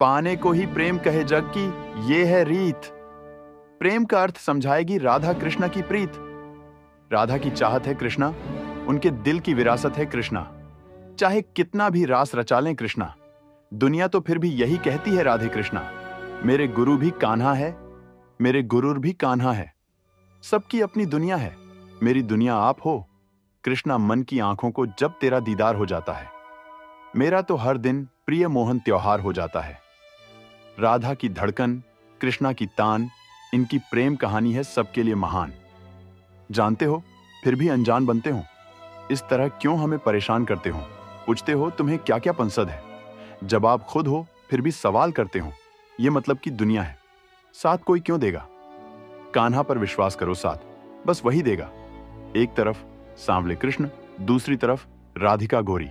पाने को ही प्रेम कहे जग की, ये है रीत। प्रेम का अर्थ समझाएगी राधा कृष्णा की प्रीत। राधा की चाहत है कृष्णा, उनके दिल की विरासत है कृष्णा। चाहे कितना भी रास रचा लें कृष्णा, दुनिया तो फिर भी यही कहती है राधे कृष्णा। मेरे गुरु भी कान्हा है, मेरे गुरूर भी कान्हा है। सबकी अपनी दुनिया है, मेरी दुनिया आप हो। कृष्णा मन की आंखों को जब तेरा दीदार हो जाता है, मेरा तो हर दिन प्रिय मोहन त्योहार हो जाता है। राधा की धड़कन, कृष्णा की तान, इनकी प्रेम कहानी है सबके लिए महान। जानते हो, फिर भी अनजान बनते हो। इस तरह क्यों हमें परेशान करते हो? पूछते हो तुम्हें क्या क्या पंसद है। जब आप खुद हो फिर भी सवाल करते हो। ये मतलब कि दुनिया है, साथ कोई क्यों देगा? कान्हा पर विश्वास करो, साथ बस वही देगा। एक तरफ सांवले कृष्ण, दूसरी तरफ राधिका गोरी,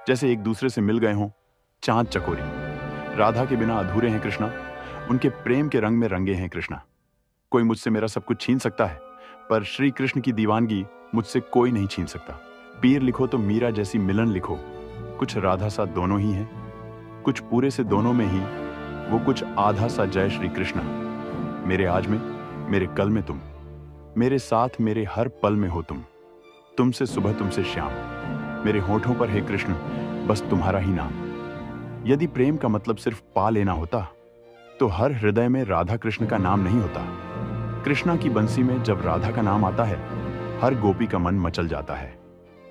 जैसे एक दूसरे से मिल गए हों चांद चकोरी। राधा के बिना अधूरे हैं कृष्णा, उनके प्रेम के रंग में रंगे हैं कृष्णा। कोई मुझसे मेरा सब कुछ छीन सकता है, पर श्री कृष्ण की दीवानगी मुझसे कोई नहीं छीन सकता। पीर लिखो तो मीरा जैसी मिलन लिखो, कुछ राधा सा दोनों ही हैं, कुछ पूरे से दोनों में ही वो कुछ आधा सा जय श्री कृष्णा। मेरे आज में, मेरे कल में तुम, मेरे साथ मेरे हर पल में हो तुम। तुमसे सुबह तुमसे शाम, मेरे होठों पर है कृष्ण बस तुम्हारा ही नाम। यदि प्रेम का मतलब सिर्फ पा लेना होता, तो हर हृदय में राधा कृष्ण का नाम नहीं होता। कृष्णा की बंसी में जब राधा का नाम आता है, हर गोपी का मन मचल जाता है।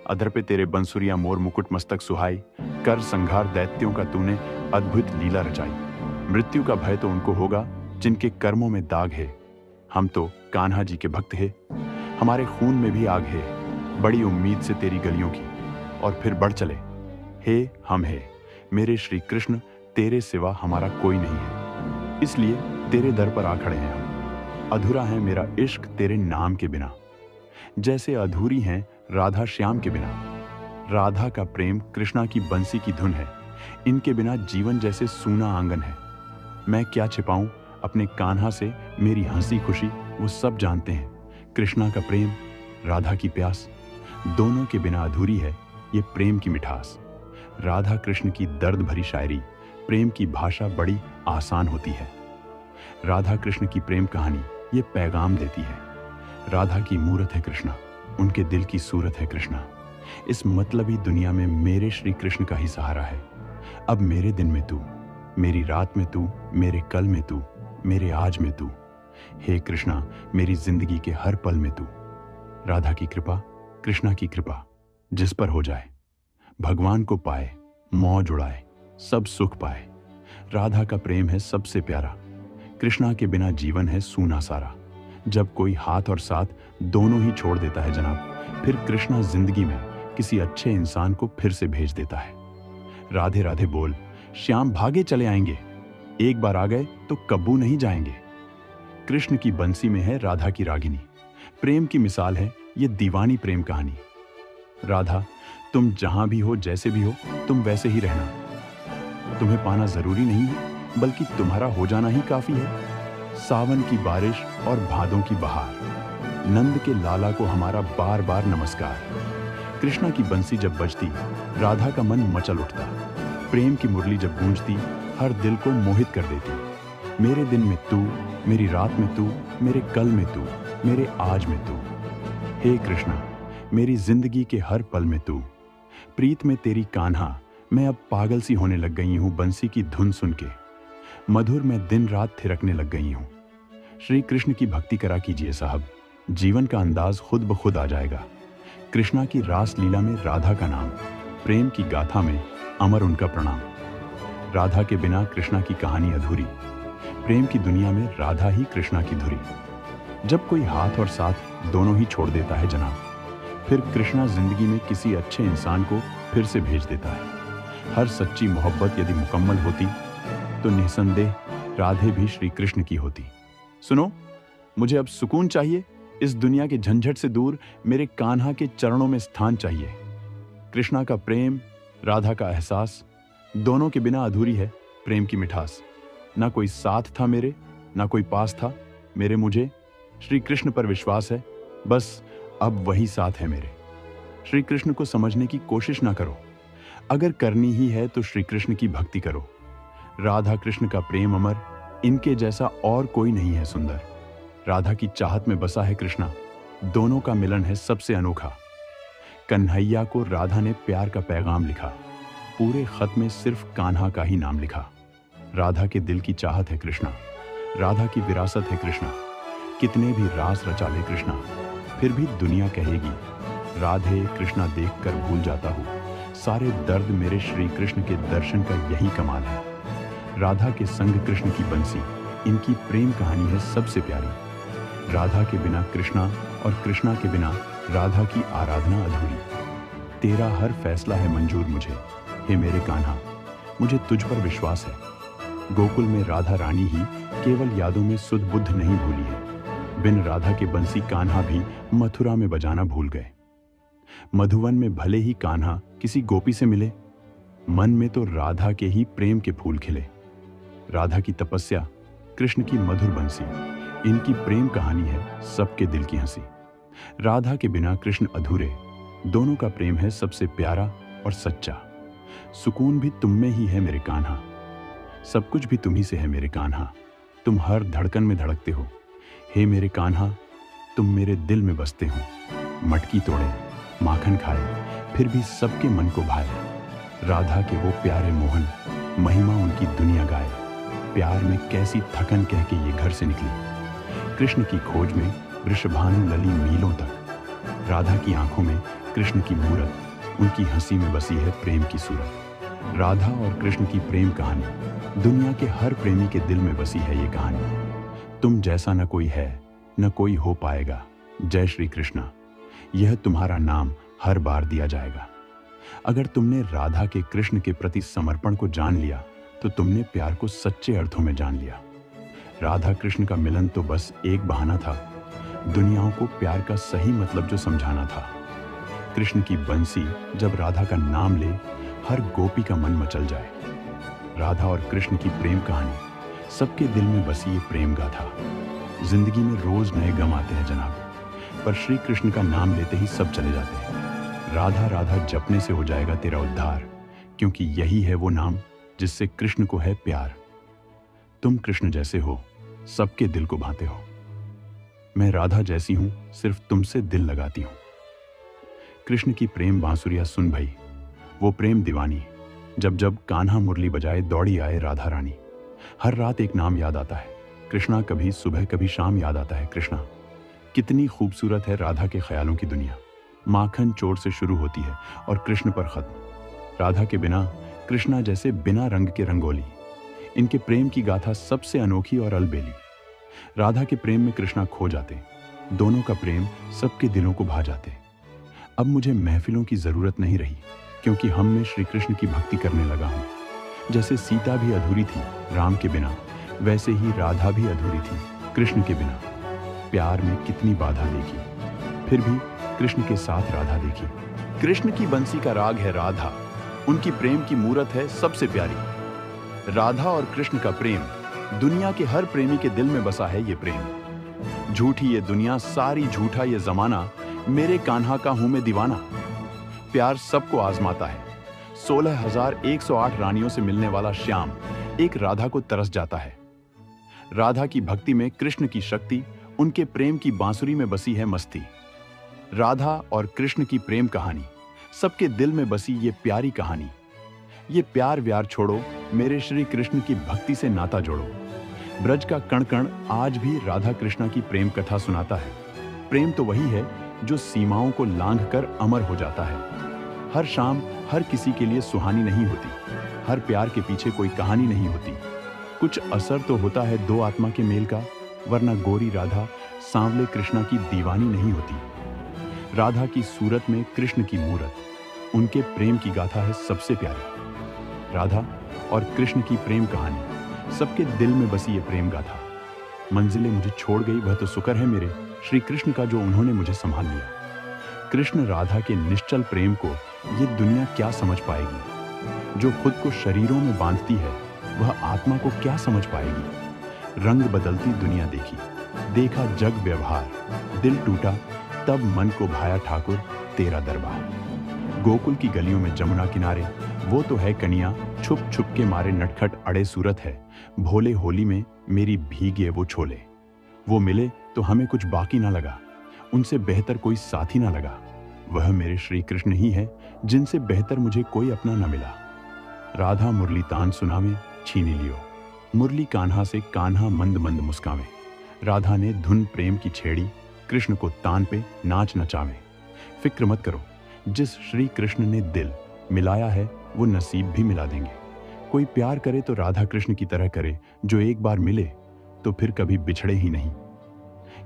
अधर पे तेरे बंसुरिया मोर मुकुट मस्तक सुहाई, कर संघार दैत्यों का तूने अद्भुत लीला रचाई। मृत्यु का भय तो उनको होगा जिनके कर्मों में दाग है। हम तो कान्हा जी के भक्त हैं, हमारे खून में भी आग है। बड़ी उम्मीद से तेरी गलियों की, और फिर बढ़ चले। हे हम है मेरे श्री कृष्ण, तेरे सिवा हमारा कोई नहीं है, इसलिए तेरे दर पर आ खड़े हैं हम। अधूरा है मेरा इश्क तेरे नाम के बिना, जैसे अधूरी हैं राधा श्याम के बिना। राधा का प्रेम कृष्णा की बंसी की धुन है, इनके बिना जीवन जैसे सूना आंगन है। मैं क्या छिपाऊं अपने कान्हा से मेरी हंसी खुशी, वो सब जानते हैं। कृष्णा का प्रेम, राधा की प्यास, दोनों के बिना अधूरी है ये प्रेम की मिठास। राधा कृष्ण की दर्द भरी शायरी, प्रेम की भाषा बड़ी आसान होती है। राधा कृष्ण की प्रेम कहानी ये पैगाम देती है। राधा की मूरत है कृष्णा, उनके दिल की सूरत है कृष्णा। इस मतलबी दुनिया में मेरे श्री कृष्ण का ही सहारा है। अब मेरे दिन में तू, मेरी रात में तू, मेरे कल में तू, मेरे आज में तू। हे कृष्णा, मेरी जिंदगी के हर पल में तू। राधा की कृपा, कृष्णा की कृपा जिस पर हो जाए, भगवान को पाए, मौज उड़ाए, सब सुख पाए। राधा का प्रेम है सबसे प्यारा, कृष्णा के बिना जीवन है सूना सारा। जब कोई हाथ और साथ दोनों ही छोड़ देता है जनाब, फिर कृष्णा जिंदगी में किसी अच्छे इंसान को फिर से भेज देता है। राधे राधे बोल, श्याम भागे चले आएंगे, एक बार आ गए तो कब्बू नहीं जाएंगे। कृष्ण की बंसी में है राधा की रागिनी, प्रेम की मिसाल है ये दीवानी प्रेम कहानी। राधा, तुम जहां भी हो, जैसे भी हो, तुम वैसे ही रहना। तुम्हें पाना जरूरी नहीं है, बल्कि तुम्हारा हो जाना ही काफी है। सावन की बारिश और भादों की बहार, नंद के लाला को हमारा बार बार नमस्कार। कृष्णा की बंसी जब बजती, राधा का मन मचल उठता। प्रेम की मुरली जब गूंजती, हर दिल को मोहित कर देती। मेरे दिन में तू, मेरी रात में तू, मेरे कल में तू, मेरे आज में तू। हे कृष्णा, मेरी जिंदगी के हर पल में तू। प्रीत में तेरी कान्हा, मैं अब पागल सी होने लग गई हूं बंसी की धुन सुन के। मधुर में दिन रात थिरकने लग गई हूं। श्री कृष्ण की भक्ति करा कीजिए साहब, जीवन का अंदाज खुद ब खुद आ जाएगा। कृष्णा की रास लीला में राधा का नाम, प्रेम की गाथा में अमर उनका प्रणाम। राधा के बिना कृष्णा की कहानी अधूरी, प्रेम की दुनिया में राधा ही कृष्णा की धुरी। जब कोई हाथ और साथ दोनों ही छोड़ देता है जनाब, फिर कृष्णा जिंदगी में किसी अच्छे इंसान को फिर से भेज देता है। हर सच्ची मोहब्बत यदि मुकम्मल होती, तो निसंदेह राधे भी श्री कृष्ण की होती। सुनो, मुझे अब सुकून चाहिए, इस दुनिया के झंझट से दूर मेरे कान्हा के चरणों में स्थान चाहिए। कृष्णा का प्रेम, राधा का एहसास, दोनों के बिना अधूरी है प्रेम की मिठास। ना कोई साथ था मेरे, ना कोई पास था मेरे, मुझे श्री कृष्ण पर विश्वास है, बस अब वही साथ है मेरे। श्री कृष्ण को समझने की कोशिश ना करो, अगर करनी ही है तो श्री कृष्ण की भक्ति करो। राधा कृष्ण का प्रेम अमर, इनके जैसा और कोई नहीं है सुंदर। राधा की चाहत में बसा है कृष्णा, दोनों का मिलन है सबसे अनोखा। कन्हैया को राधा ने प्यार का पैगाम लिखा, पूरे खत में सिर्फ कान्हा का ही नाम लिखा। राधा के दिल की चाहत है कृष्णा, राधा की विरासत है कृष्णा। कितने भी रास रचा ले कृष्णा, फिर भी दुनिया कहेगी राधे कृष्णा देखकर भूल जाता हूँ। सारे दर्द मेरे श्री कृष्ण के दर्शन का यही कमाल है। राधा के संग कृष्ण की बंसी, इनकी प्रेम कहानी है सबसे प्यारी। राधा के बिना कृष्णा और कृष्णा के बिना राधा की आराधना अधूरी। तेरा हर फैसला है मंजूर मुझे, हे मेरे कान्हा, मुझे तुझ पर विश्वास है। गोकुल में राधा रानी ही केवल यादों में सुध बुद्ध नहीं भूली है। बिन राधा के बंसी कान्हा भी मथुरा में बजाना भूल गए। मधुवन में भले ही कान्हा किसी गोपी से मिले, मन में तो राधा के ही प्रेम के फूल खिले। राधा की तपस्या, कृष्ण की मधुर बंसी, इनकी प्रेम कहानी है सबके दिल की हंसी। राधा के बिना कृष्ण अधूरे, दोनों का प्रेम है सबसे प्यारा और सच्चा। सुकून भी तुम में ही है मेरे कान्हा, सब कुछ भी तुम ही से है मेरे कान्हा। तुम हर धड़कन में धड़कते हो, हे मेरे कान्हा, तुम मेरे दिल में बसते हो। मटकी तोड़े, माखन खाए, फिर भी सबके मन को भाए। राधा के वो प्यारे मोहन, महिमा उनकी दुनिया गाए। प्यार में कैसी थकन कह के ये घर से निकली। कृष्ण की खोज में वृषभानु लली मीलों तक। राधा की आंखों में कृष्ण की मूरत, उनकी हंसी में बसी है प्रेम की सूरत। राधा और कृष्ण की प्रेम कहानी, दुनिया के हर प्रेमी के दिल में बसी है ये कहानी। तुम जैसा न कोई है, न कोई हो पाएगा। जय श्री कृष्णा, यह तुम्हारा नाम हर बार दिया जाएगा। अगर तुमने राधा के कृष्ण के प्रति समर्पण को जान लिया, तो तुमने प्यार को सच्चे अर्थों में जान लिया। राधा कृष्ण का मिलन तो बस एक बहाना था, दुनियाओं को प्यार का सही मतलब जो समझाना था। कृष्ण की बंसी जब राधा का नाम ले, हर गोपी का मन मचल जाए। राधा और कृष्ण की प्रेम कहानी, सबके दिल में बसी ये प्रेम गाथा। जिंदगी में रोज नए गम आते हैं जनाब, पर श्री कृष्ण का नाम लेते ही सब चले जाते हैं। राधा राधा जपने से हो जाएगा तेरा उद्धार, क्योंकि यही है वो नाम जिससे कृष्ण को है प्यार। तुम कृष्ण जैसे हो, सबके दिल को भाते हो। मैं राधा जैसी हूं, सिर्फ तुमसे दिल लगाती हूं। कृष्ण की प्रेम बांसुरिया सुन भई, वो प्रेम दीवानी। जब जब कान्हा मुरली बजाए दौड़ी आए राधा रानी। हर रात एक नाम याद आता है, कृष्णा। कभी सुबह कभी शाम याद आता है कृष्णा। कितनी खूबसूरत है राधा के ख्यालों की दुनिया। माखन चोट से शुरू होती है और कृष्ण पर खत्म। राधा के बिना कृष्णा जैसे बिना रंग के रंगोली। इनके प्रेम की गाथा सबसे अनोखी और अलबेली। राधा के प्रेम में कृष्णा खो जाते, दोनों का प्रेम सबके दिलों को भा जाते। अब मुझे महफिलों की जरूरत नहीं रही, क्योंकि हम में श्री कृष्ण की भक्ति करने लगा हूं। जैसे सीता भी अधूरी थी राम के बिना, वैसे ही राधा भी अधूरी थी कृष्ण के बिना। प्यार में कितनी बाधा देखी, फिर भी कृष्ण के साथ राधा देखी। कृष्ण की बंसी का राग है राधा, उनकी प्रेम की मूरत है सबसे प्यारी। राधा और कृष्ण का प्रेम, दुनिया के हर प्रेमी के दिल में बसा है ये प्रेम। झूठी ये दुनिया सारी, झूठा ये जमाना, मेरे कान्हा का हूं मैं दीवाना। प्यार सबको आजमाता है, 16,108 रानियों से मिलने वाला श्याम एक राधा को तरस जाता है। राधा की भक्ति में कृष्ण की शक्ति, उनके प्रेम की बांसुरी में बसी है मस्ती। राधा और कृष्ण की प्रेम कहानी, सबके दिल में बसी ये प्यारी कहानी। ये प्यार व्यार छोड़ो, मेरे श्री कृष्ण की भक्ति से नाता जोड़ो। ब्रज का कण कण आज भी राधा कृष्णा की प्रेम कथा सुनाता है। प्रेम तो वही है जो सीमाओं को लांघकर अमर हो जाता है। हर शाम हर किसी के लिए सुहानी नहीं होती, हर प्यार के पीछे कोई कहानी नहीं होती। कुछ असर तो होता है दो आत्मा के मेल का, वरना गोरी राधा सांवले कृष्णा की दीवानी नहीं होती। राधा की सूरत में कृष्ण की मूरत, उनके प्रेम की गाथा है सबसे प्यारी। राधा और कृष्ण की प्रेम कहानी, सबके दिल में बसी ये प्रेम गाथा। मंजिलें मुझे छोड़ गई, वह तो शुक्र है मेरे श्री कृष्ण का जो उन्होंने मुझे संभाल लिया। कृष्ण राधा के निश्चल प्रेम को ये दुनिया क्या समझ पाएगी। जो खुद को शरीरों में बांधती है, वह आत्मा को क्या समझ पाएगी। रंग बदलती दुनिया देखी, देखा जग व्यवहार, दिल टूटा तब मन को भाया ठाकुर तेरा दरबार। गोकुल की गलियों में जमुना किनारे वो तो है कनिया, छुप छुप के मारे नटखट अड़े सूरत है, भोले होली में मेरी भीगे वो छोले। वो मिले तो हमें कुछ बाकी ना लगा, उनसे बेहतर कोई साथी ना लगा। वह मेरे श्री कृष्ण ही है, जिनसे बेहतर मुझे कोई अपना न मिला। राधा मुरली तान सुनावे, छीनी लियो, मुरली कान्हा से कान्हा मंद मंद मुस्कावे। राधा ने धुन प्रेम की छेड़ी, कृष्ण को तान पे नाच नचावे। फिक्र मत करो, जिस श्री कृष्ण ने दिल मिलाया है वो नसीब भी मिला देंगे। कोई प्यार करे तो राधा कृष्ण की तरह करे, जो एक बार मिले तो फिर कभी बिछड़े ही नहीं।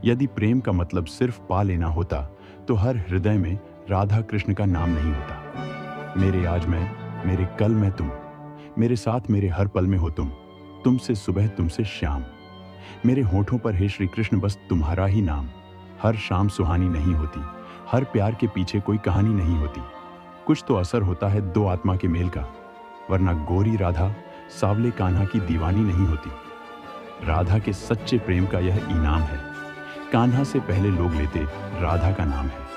यदि प्रेम का मतलब सिर्फ पा लेना होता तो हर हृदय में राधा कृष्ण का नाम नहीं होता। मेरे आज मैं, मेरे कल मैं तुम, मेरे साथ मेरे हर पल में हो तुम, तुमसे सुबह तुमसे शाम। मेरे होठों पर है श्री कृष्ण बस तुम्हारा ही नाम। हर शाम सुहानी नहीं होती, हर प्यार के पीछे कोई कहानी नहीं होती। कुछ तो असर होता है दो आत्मा के मेल का, वरना गोरी राधा सावले कान्हा की दीवानी नहीं होती। राधा के सच्चे प्रेम का यह इनाम है, कान्हा से पहले लोग लेते राधा का नाम है।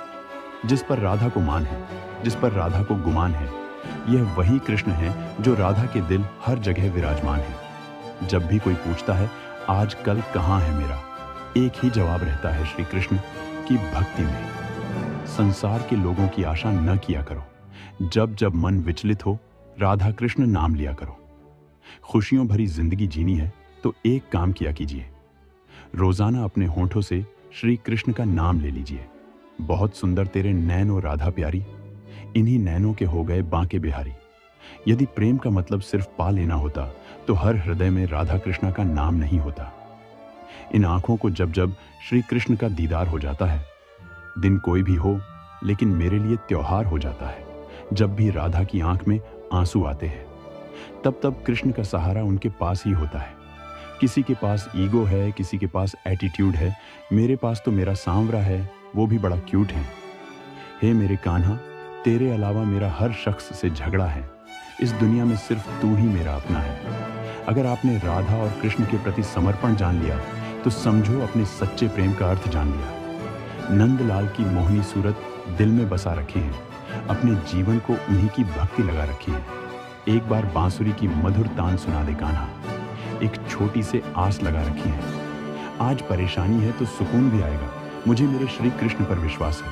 जिस पर राधा को मान है, जिस पर राधा को गुमान है, यह वही कृष्ण है जो राधा के दिल हर जगह विराजमान है। जब भी कोई पूछता है आज कल कहाँ है मेरा, एक ही जवाब रहता है श्री कृष्ण की भक्ति में। संसार के लोगों की आशा न किया करो, जब जब मन विचलित हो राधा कृष्ण नाम लिया करो। खुशियों भरी जिंदगी जीनी है तो एक काम किया कीजिए, रोजाना अपने होठों से श्री कृष्ण का नाम ले लीजिए। बहुत सुंदर तेरे नैन ओ राधा प्यारी, इन्हीं नैनों के हो गए बांके बिहारी। यदि प्रेम का मतलब सिर्फ पा लेना होता तो हर हृदय में राधा कृष्ण का नाम नहीं होता। इन आंखों को जब जब श्री कृष्ण का दीदार हो जाता है, दिन कोई भी हो लेकिन मेरे लिए त्योहार हो जाता है। जब भी राधा की आंख में आंसू आते हैं, तब तब कृष्ण का सहारा उनके पास ही होता है। किसी के पास ईगो है, किसी के पास एटीट्यूड है, मेरे पास तो मेरा सांवरा है, वो भी बड़ा क्यूट है। हे मेरे कान्हा, तेरे अलावा मेरा हर शख्स से झगड़ा है, इस दुनिया में सिर्फ तू ही मेरा अपना है। अगर आपने राधा और कृष्ण के प्रति समर्पण जान लिया तो समझो अपने सच्चे प्रेम का अर्थ जान लिया। नंदलाल की मोहनी सूरत दिल में बसा रखी है, अपने जीवन को उन्हीं की भक्ति लगा रखी है। एक बार बांसुरी की मधुर तान सुना दे कान्हा, एक छोटी से आस लगा रखी है। आज परेशानी है तो सुकून भी आएगा, मुझे मेरे श्री कृष्ण पर विश्वास है,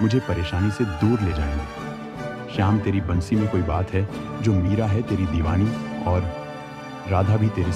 मुझे परेशानी से दूर ले जाएंगे। श्याम तेरी बंसी में कोई बात है जो मीरा है तेरी दीवानी और राधा भी तेरे साथ